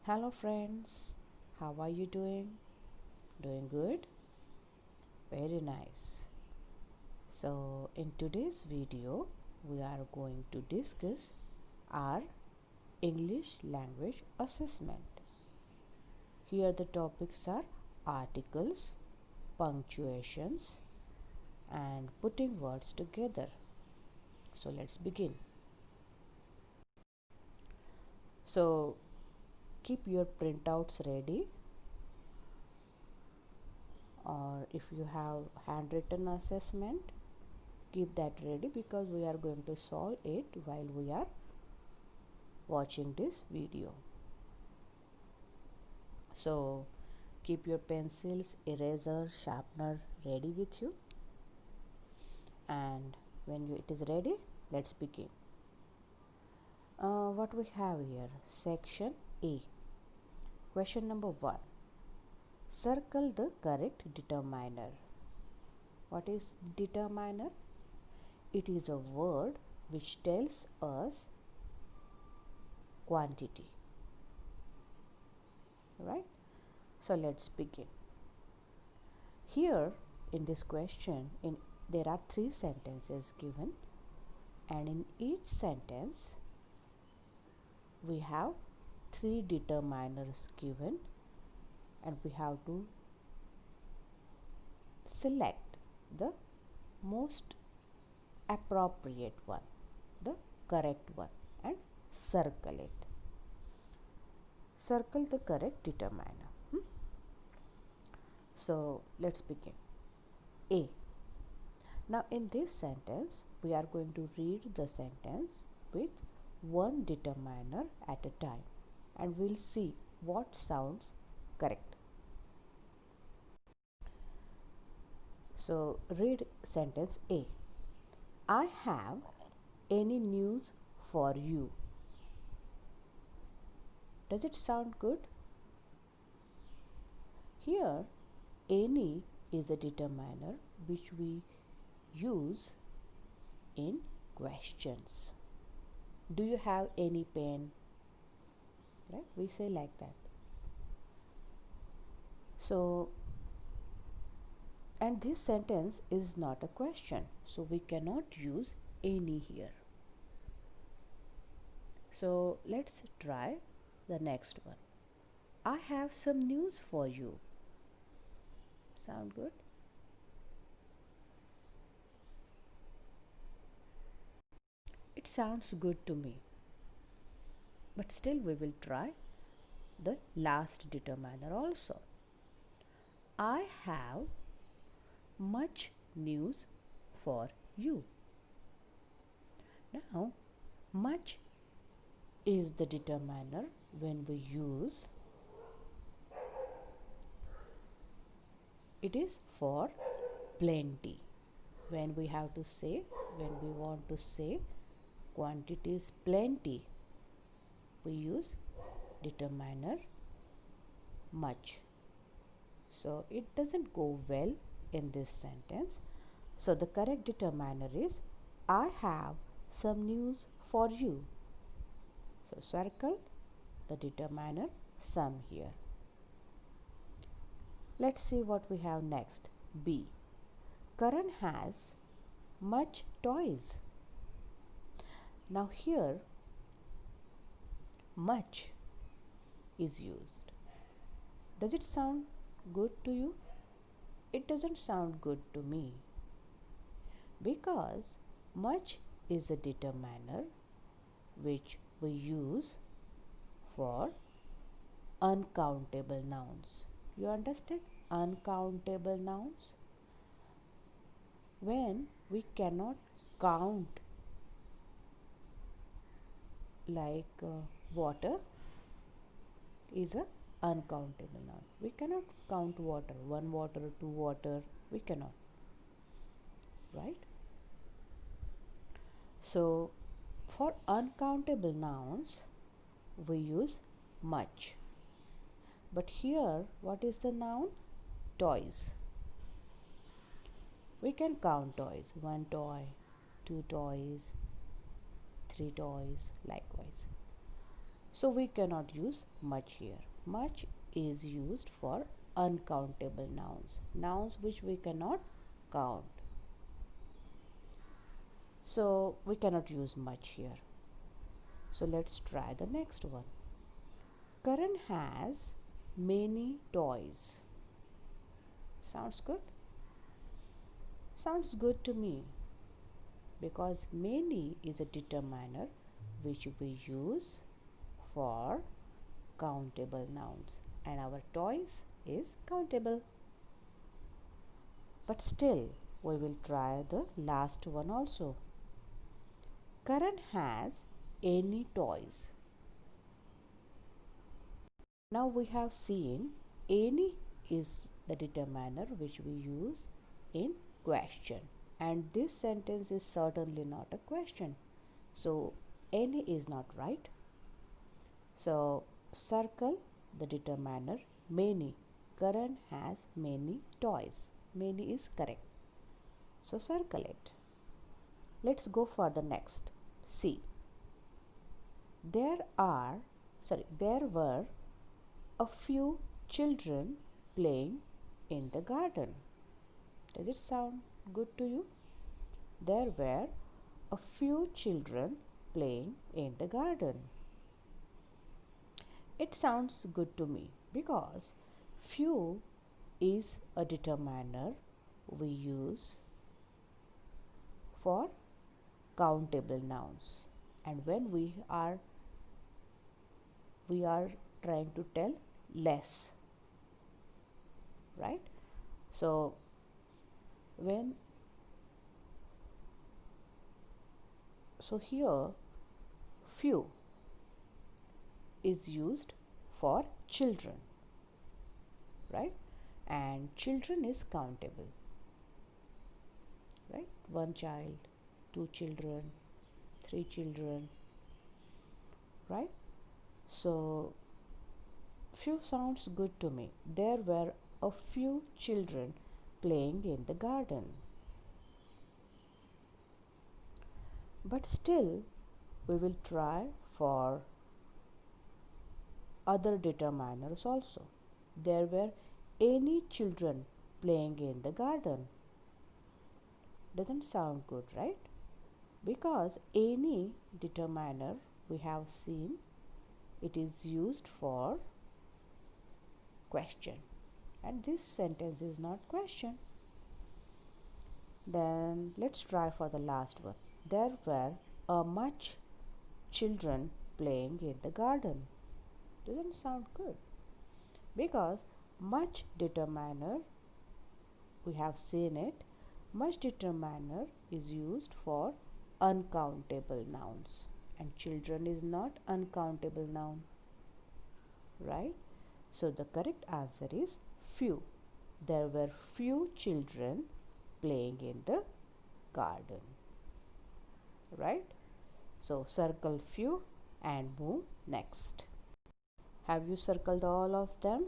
Hello friends, how are you doing? Doing good? Very nice. So, in today's video, we are going to discuss our English language assessment. Here, the topics are articles, punctuations, and putting words together. So, let's begin. So, keep your printouts ready, or if you have handwritten assessment, keep that ready because we are going to solve it while we are watching this video. So keep your pencils, eraser, sharpener ready with you, and when it is ready, let's begin. What we have here, section A. Question number 1. Circle the correct determiner. What is determiner? It is a word which tells us quantity, right? So let's begin. Here in this question, there are 3 sentences given, and in each sentence we have 3 determiners given, and we have to select the most appropriate one, the correct one, and circle it. Circle the correct determiner. So let's begin. A. Now in this sentence we are going to read the sentence with one determiner at a time, and we'll see what sounds correct. So read sentence A. I have any news for you. Does it sound good? Here any is a determiner which we use in questions. Do you have any pen? Right? We say like that. So, and this sentence is not a question, so we cannot use any here. So let's try the next one. I have some news for you. Sound good? It sounds good to me. But still we will try the last determiner also. I have much news for you. Now, much is the determiner when we use it is for plenty. When we want to say quantity is plenty, we use determiner much. So it doesn't go well in this sentence. So the correct determiner is I have some news for you. So circle the determiner some here. Let's see what we have next. B. Karan has much toys. Now here much is used. Does it sound good to you? It doesn't sound good to me because much is a determiner which we use for uncountable nouns. You understand? Uncountable nouns. When we cannot count, like water is a uncountable noun. We cannot count water, one water, two water, we cannot, right? So for uncountable nouns we use much. But here what is the noun? Toys. We can count toys. One toy, two toys, three toys, likewise. So we cannot use much here. Much is used for uncountable nouns, nouns which we cannot count. So we cannot use much here. So let's try the next one. Karan has many toys. Sounds good? Sounds good to me, because many is a determiner which we use for countable nouns, and our toys is countable. But still we will try the last one also. Karan has any toys. Now we have seen any is the determiner which we use in question, and this sentence is certainly not a question, so any is not right. So circle the determiner many. Karan has many toys. Many is correct, so circle it. Let's go for the next. See, there were a few children playing in the garden. Does it sound good to you? There were a few children playing in the garden. It sounds good to me because few is a determiner we use for countable nouns, and when we are trying to tell less, right? So here few is used for children, right? And children is countable, right? One child, two children, three children, right? So few sounds good to me. There were a few children playing in the garden. But still we will try for other determiners also. There were any children playing in the garden. Doesn't sound good, right? Because any determiner we have seen, it is used for question, and this sentence is not question. Then let's try for the last one. There were a much children playing in the garden. Doesn't sound good, because much determiner we have seen it. Much determiner is used for uncountable nouns, and children is not uncountable noun, right? So the correct answer is few. There were few children playing in the garden, right? So circle few and move next. Have you circled all of them?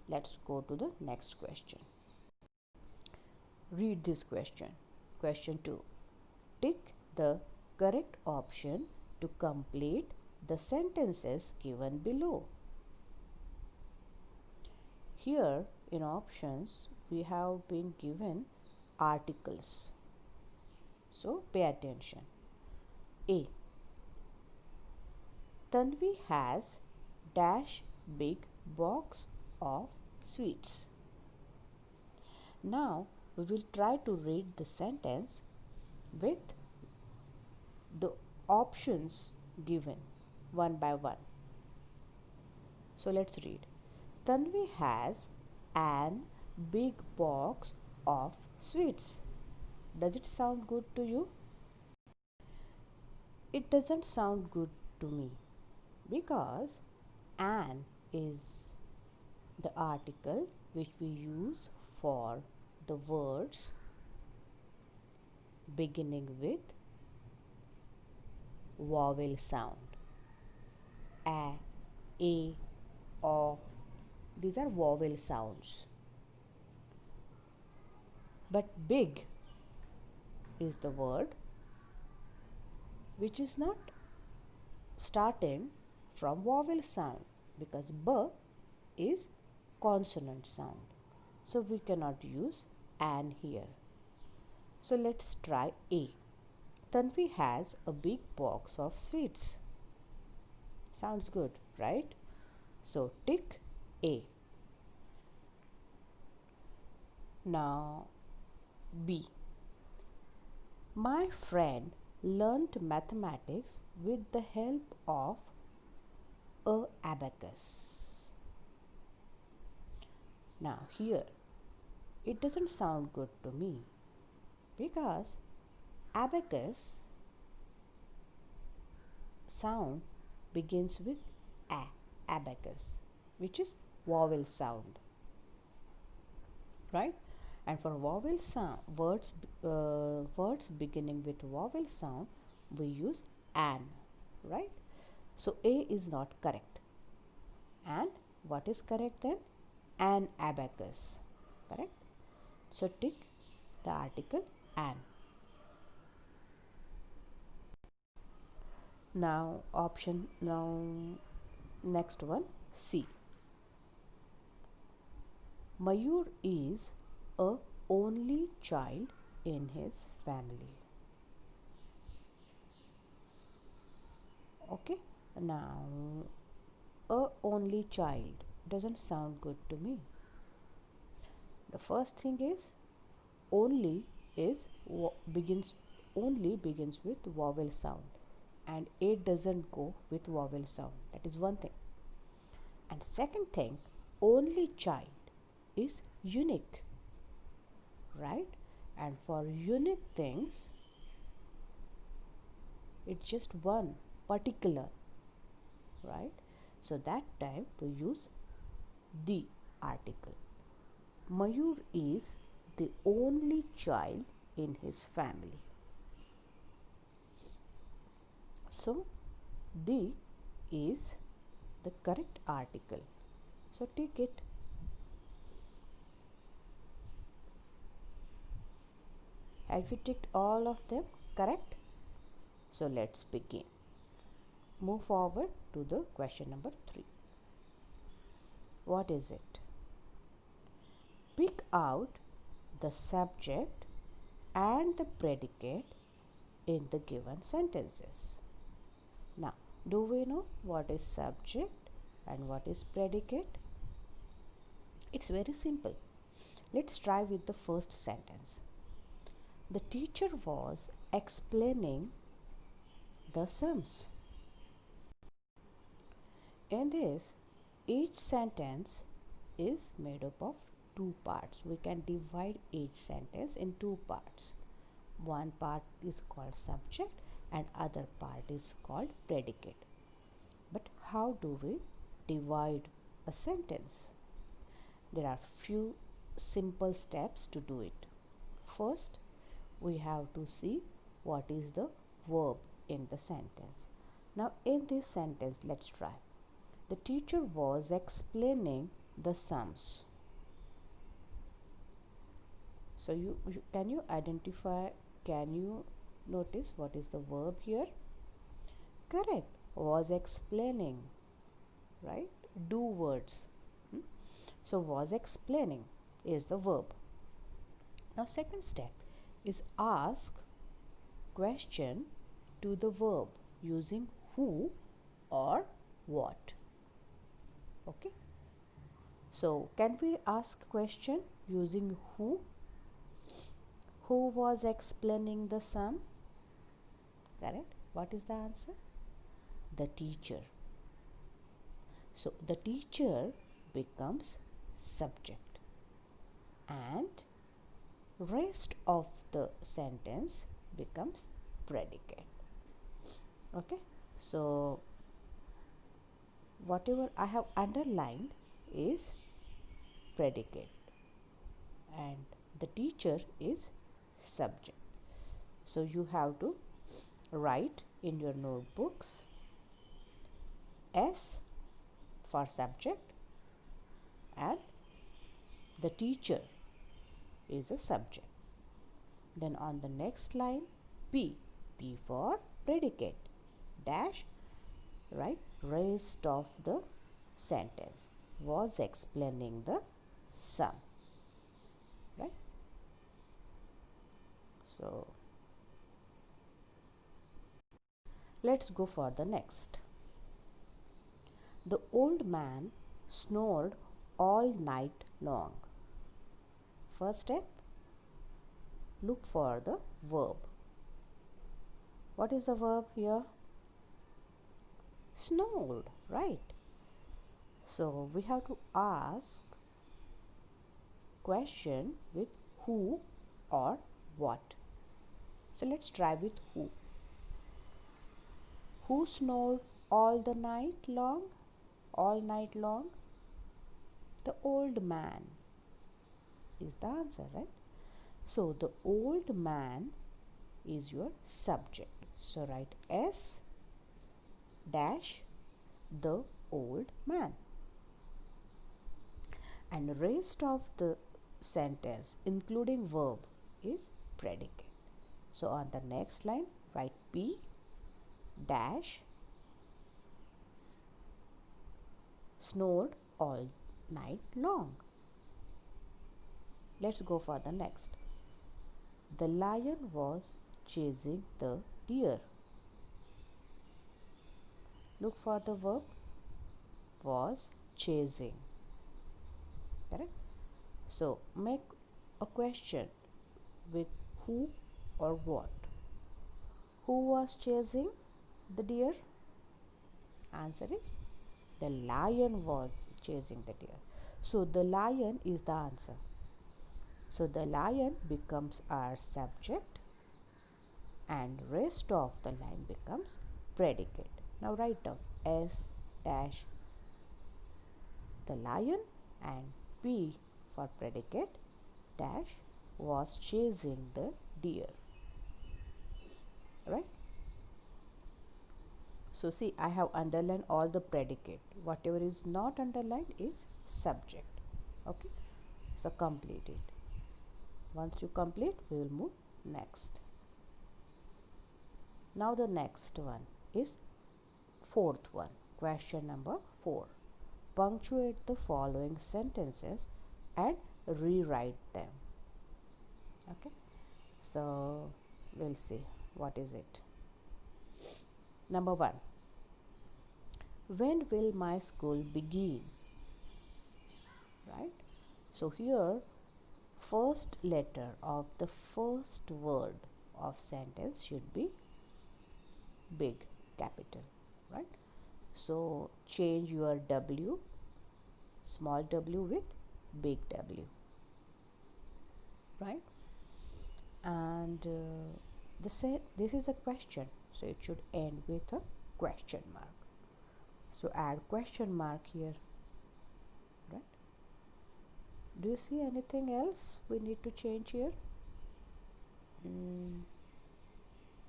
Let's go to the next question. Read this question. Question 2. Tick the correct option to complete the sentences given below. Here in options we have been given articles. So pay attention. A. Tanvi has dash big box of sweets. Now we will try to read the sentence with the options given one by one. So let's read. Tanvi has an big box of sweets. Does it sound good to you? It doesn't sound good to me, because an is the article which we use for the words beginning with vowel sound. A, o. These are vowel sounds. But big is the word which is not starting from vowel sound because b is consonant sound. So we cannot use an here. So let's try A. Tanvi has a big box of sweets. Sounds good, right? So tick A. Now B. My friend learnt mathematics with the help of a abacus. Now here it doesn't sound good to me because abacus sound begins with a, abacus, which is vowel sound, right? And for vowel sound words beginning with vowel sound, we use an, right? So A is not correct. And what is correct then? An abacus, correct? So tick the article an. Now next one, C. Mayur is a only child in his family. Okay, now a only child doesn't sound good to me. The first thing is only begins with vowel sound, and A doesn't go with vowel sound. That is one thing. And second thing, only child is unique, right? And for unique things, it's just one particular, right? So that time we use the article. Mayur is the only child in his family. So the is the correct article. So take it. Have you ticked all of them correct? So let's begin. Move forward to the question number 3. What is it? Pick out the subject and the predicate in the given sentences. Now, do we know what is subject and what is predicate? It's very simple. Let's try with the first sentence. The teacher was explaining the sums. In this, each sentence is made up of two parts. We can divide each sentence in two parts. One part is called subject and other part is called predicate. But how do we divide a sentence? There are few simple steps to do it. First, we have to see what is the verb in the sentence. Now in this sentence, let's try. The teacher was explaining the sums. So can you identify, can you notice what is the verb here? Correct, was explaining, right? Do words. So was explaining is the verb. Now second step is ask question to the verb using who or what. Okay. So can we ask question using who? Who was explaining the sum? Correct. What is the answer? The teacher. So the teacher becomes subject and rest of the sentence becomes predicate. Okay. So whatever I have underlined is predicate and the teacher is subject. So you have to write in your notebooks S for subject and the teacher is a subject. Then on the next line P for predicate dash right? Rest of the sentence was explaining the sum, right? So let's go for the next. The old man snored all night long. First step, look for the verb. What is the verb here? Snored, right? So we have to ask question with who or what. So let's try with who. Who snored all the night long? All night long? The old man is the answer, right? So the old man is your subject. So write S dash the old man. And the rest of the sentence including verb is predicate. So on the next line write P dash snored all night long. Let's go for the next. The lion was chasing the deer. Look for the verb was chasing. Correct? So make a question with who or what. Who was chasing the deer? Answer is the lion was chasing the deer. So the lion is the answer. So the lion becomes our subject and rest of the line becomes predicate. Now write down S dash the lion and P for predicate dash was chasing the deer. Right? So see, I have underlined all the predicate. Whatever is not underlined is subject. Okay? So complete it. Once you complete, we will move next. Now the next one is fourth one. Question number 4. Punctuate the following sentences and rewrite them. Okay? So we'll see what is it. Number 1. When will my school begin? Right? So here first letter of the first word of sentence should be big capital, right? So change your W, small w with big W, right? And this is a question, so it should end with a question mark. So add question mark here, right? Do you see anything else we need to change here?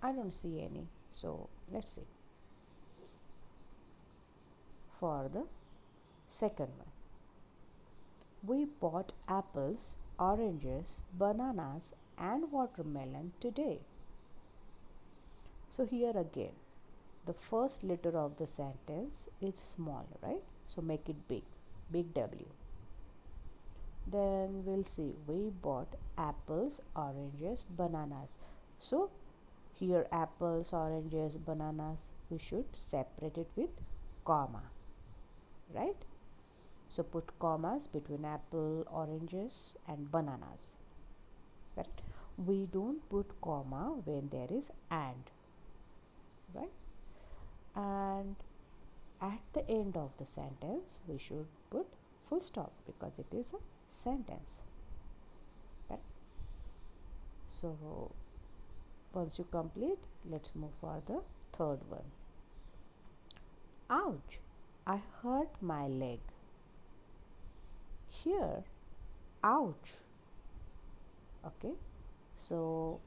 I don't see any. So let's see. For the second one, we bought apples, oranges, bananas and watermelon today. So here again, the first letter of the sentence is small, right? So make it big, big W. Then we'll see, we bought apples, oranges, bananas. So here apples, oranges, bananas, we should separate it with comma, right? So put commas between apple, oranges and bananas, correct? We don't put comma when there is and, right? And at the end of the sentence we should put full stop because it is a sentence, right? So once you complete, let's move for the third one. Ouch, I hurt my leg. Here ouch, okay, so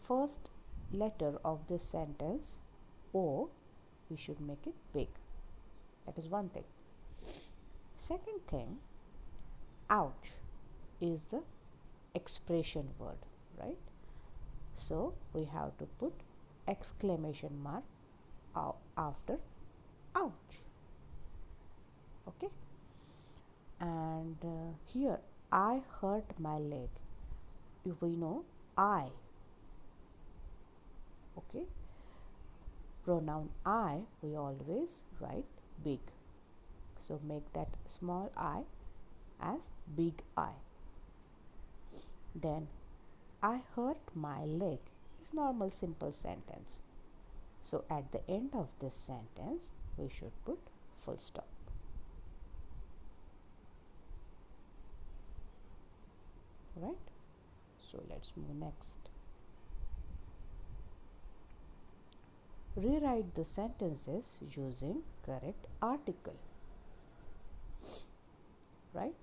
first letter of this sentence O, we should make it big. That is one thing. Second thing, ouch is the expression word, right? So we have to put exclamation mark after ouch. Okay, and here I hurt my leg. If we know I, okay, pronoun I we always write big, so make that small I as big I. Then I hurt my leg is normal simple sentence. So at the end of this sentence we should put full stop. Right? So let's move next. Rewrite the sentences using correct article. Right?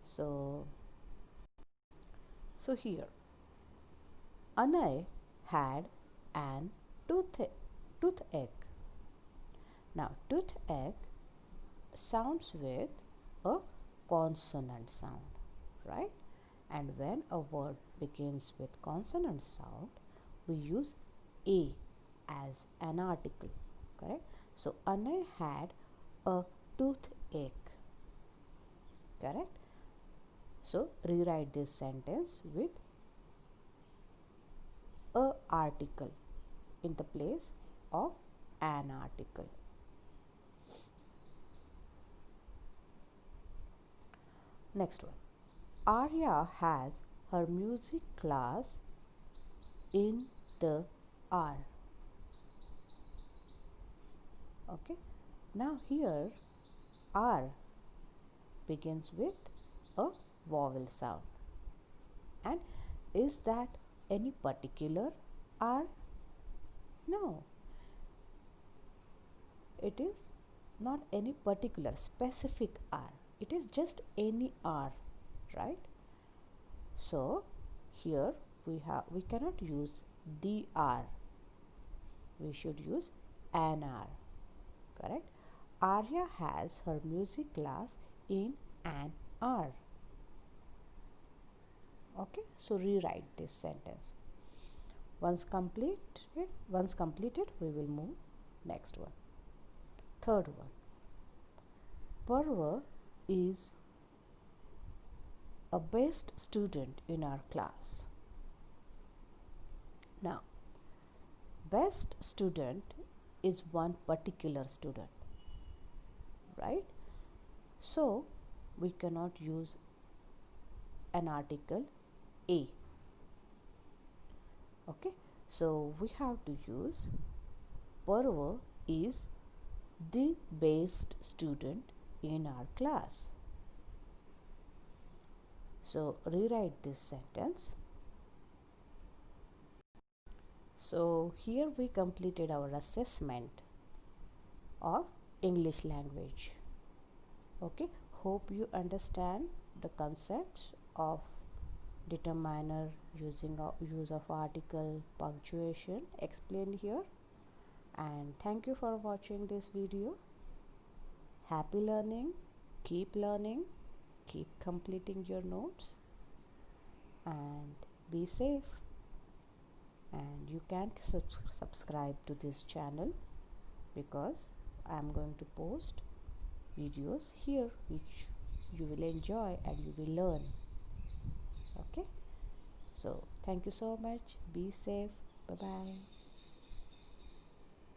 So here Anay had an toothache. Now toothache sounds with a consonant sound, right? And when a word begins with consonant sound, we use a as an article, correct? So Anay had a toothache, correct? So rewrite this sentence with a article in the place of an article. Next one. Arya has her music class in the R. Okay. Now here R begins with a vowel sound. And is that any particular R? No. It is not any particular specific R. It is just any R, right? So here we cannot use the R. We should use an R, correct? Arya has her music class in an R. Okay, so rewrite this sentence. Once completed, we will move next one. Third one. Parva is a best student in our class. Now, best student is one particular student, right? So we cannot use an article a. Okay, so we have to use Parva is the best student in our class. So rewrite this sentence. So here we completed our assessment of English language. Okay, hope you understand the concepts of determiner, use of article, punctuation explained here. And thank you for watching this video. Happy learning, keep completing your notes, and be safe. And you can subscribe to this channel because I am going to post videos here which you will enjoy and you will learn. Okay, so thank you so much. Be safe. Bye bye.